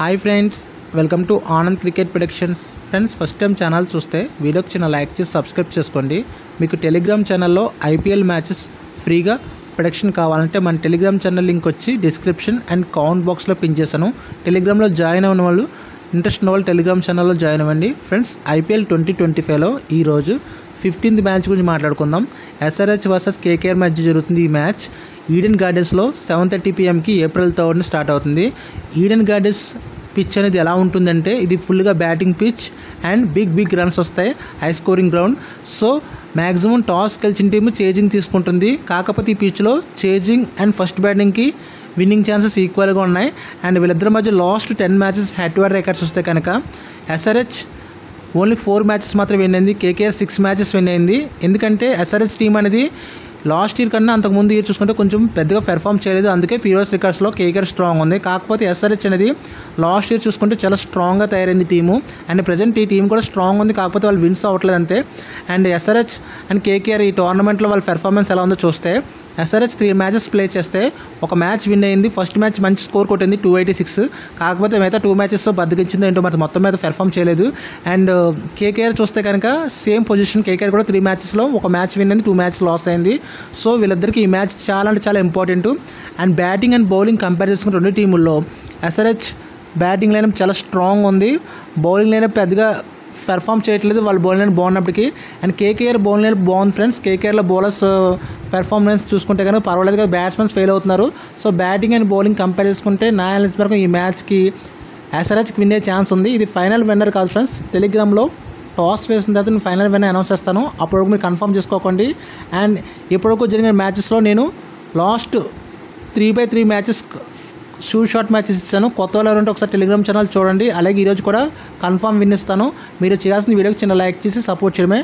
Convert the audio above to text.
Hi friends, welcome to Anand cricket predictions. Friends, first time channel చూస్తే వీడియోకి చిన్న like చేసి సబ్స్క్రైబ్ చేసుకోండి. మీకు టెలిగ్రామ్ ఛానల్లో ఐపీఎల్ మ్యాచెస్ ఫ్రీగా ప్రొడిక్షన్ కావాలంటే మన టెలిగ్రామ్ ఛానల్ లింక్ వచ్చి డిస్క్రిప్షన్ అండ్ కామెంట్ బాక్స్లో పిన్ చేశాను. టెలిగ్రామ్లో జాయిన్ అయిన వాళ్ళు, ఇంట్రెస్ట్ ఉన్న వాళ్ళు టెలిగ్రామ్ ఛానల్లో జాయిన్ అవ్వండి. ఫ్రెండ్స్, ఐపీఎల్ 2025లో ఈరోజు 15th మ్యాచ్ గురించి మాట్లాడుకుందాం. ఎస్ఆర్హెచ్ వర్సెస్ కేకేఆర్ మధ్య జరుగుతుంది. ఈ మ్యాచ్ ఈడెన్ గార్డెన్స్లో 7:30 PM ఏప్రిల్ 3rd స్టార్ట్ అవుతుంది. ఈడెన్ గార్డెన్స్ పిచ్ అనేది ఎలా ఉంటుందంటే, ఇది ఫుల్గా batting pitch and big runs వస్తాయి, high scoring ground. So maximum toss గెలిచిన టీము చేజింగ్ తీసుకుంటుంది. కాకపోతే ఈ పిచ్లో చేజింగ్ అండ్ ఫస్ట్ బ్యాటింగ్కి విన్నింగ్ ఛాన్సెస్ ఈక్వల్గా ఉన్నాయి. అండ్ వీళ్ళిద్దరి మధ్య last 10 matches head to head records వస్తే కనుక ఎస్ఆర్హెచ్ ఓన్లీ 4 మ్యాచెస్ మాత్రం విన్ అయింది, కేకేఆర్ 6 మ్యాచెస్ విన్ అయింది. ఎందుకంటే ఎస్ఆర్హెచ్ టీం అనేది లాస్ట్ ఇయర్ కన్నా అంతకుముందు ఇయర్ చూసుకుంటే కొంచెం పెద్దగా పెర్ఫామ్ చేయలేదు. అందుకే ప్రీవియస్ రికార్డ్స్లో కేకేఆర్ స్ట్రాంగ్ ఉంది. కాకపోతే ఎస్ఆర్హెచ్ అనేది లాస్ట్ ఇయర్ చూసుకుంటే చాలా స్ట్రాంగ్గా తయారైంది టీము. అండ్ ప్రజెంట్ ఈ టీం కూడా స్ట్రాంగ్ ఉంది, కాకపోతే వాళ్ళు విన్స్ అవ్వట్లేదు అంతే. అండ్ ఎస్ఆర్హెచ్ అండ్ కేకేఆర్ ఈ టోర్నమెంట్లో వాళ్ళ పెర్ఫార్మెన్స్ ఎలా ఉందో చూస్తే, ఎస్ఆర్హెచ్ 3 మ్యాచెస్ ప్లే చేస్తే ఒక మ్యాచ్ విన్ అయింది. ఫస్ట్ మ్యాచ్ మంచి స్కోర్ కొట్టింది 286. కాకపోతే మిగతా 2 మ్యాచెస్తో బద్దకించిందో ఏంటో మరి మొత్తం మీద పెర్ఫామ్ చేయలేదు. అండ్ కేకేఆర్ చూస్తే కనుక సేమ్ పొజిషన్, కేకేఆర్ కూడా 3 మ్యాచెస్లో ఒక మ్యాచ్ విన్ అయింది, 2 మ్యాచ్ లాస్ అయింది. సో వీళ్ళిద్దరికి ఈ మ్యాచ్ చాలా అంటే చాలా important. And batting and bowling compare చేసుకున్న రెండు టీముల్లో ఎస్ఆర్హెచ్ బ్యాటింగ్ లైనప్ చాలా స్ట్రాంగ్ ఉంది, బౌలింగ్ లైనప్ పెద్దగా పెర్ఫామ్ చేయట్లేదు. వాళ్ళ బౌలింగ్ లైన్ బాగున్నప్పటికీ. అండ్ కేకేఆర్ బౌలింగ్ లైన్ బాగుంది ఫ్రెండ్స్. కేకేఆర్లో బౌలర్స్ పెర్ఫార్మెన్స్ చూసుకుంటే కనుక పర్వాలేదుగా, బ్యాట్స్మెన్స్ ఫెయిల్ అవుతున్నారు. So batting and bowling compare చేసుకుంటే నా అనాలిసిస్ వరకు ఈ మ్యాచ్కి ఎస్ఆర్హెచ్కి విన్ అయ్యే ఛాన్స్ ఉంది. ఇది ఫైనల్ విన్నర్ కాదు ఫ్రెండ్స్. టెలిగ్రామ్లో టాస్ వేసిన తర్వాత నేను ఫైనల్ విన్నర్ అనౌన్స్ చేస్తాను, అప్పటివరకు మీరు కన్ఫర్మ్ చేసుకోకండి. అండ్ ఇప్పటివరకు జరిగిన మ్యాచెస్లో నేను లాస్ట్ 3/3 మ్యాచెస్ షార్ట్ మ్యాచెస్ ఇస్తాను. కొత్త వాళ్ళు ఎవరంటే ఒకసారి టెలిగ్రామ్ ఛానల్ చూడండి. అలాగే ఈరోజు కూడా కన్ఫర్మ్ విన్ ఇస్తాను. మీరు చేయాల్సిన వీడియోకి చిన్న లైక్ చేసి సపోర్ట్ చేయడమే.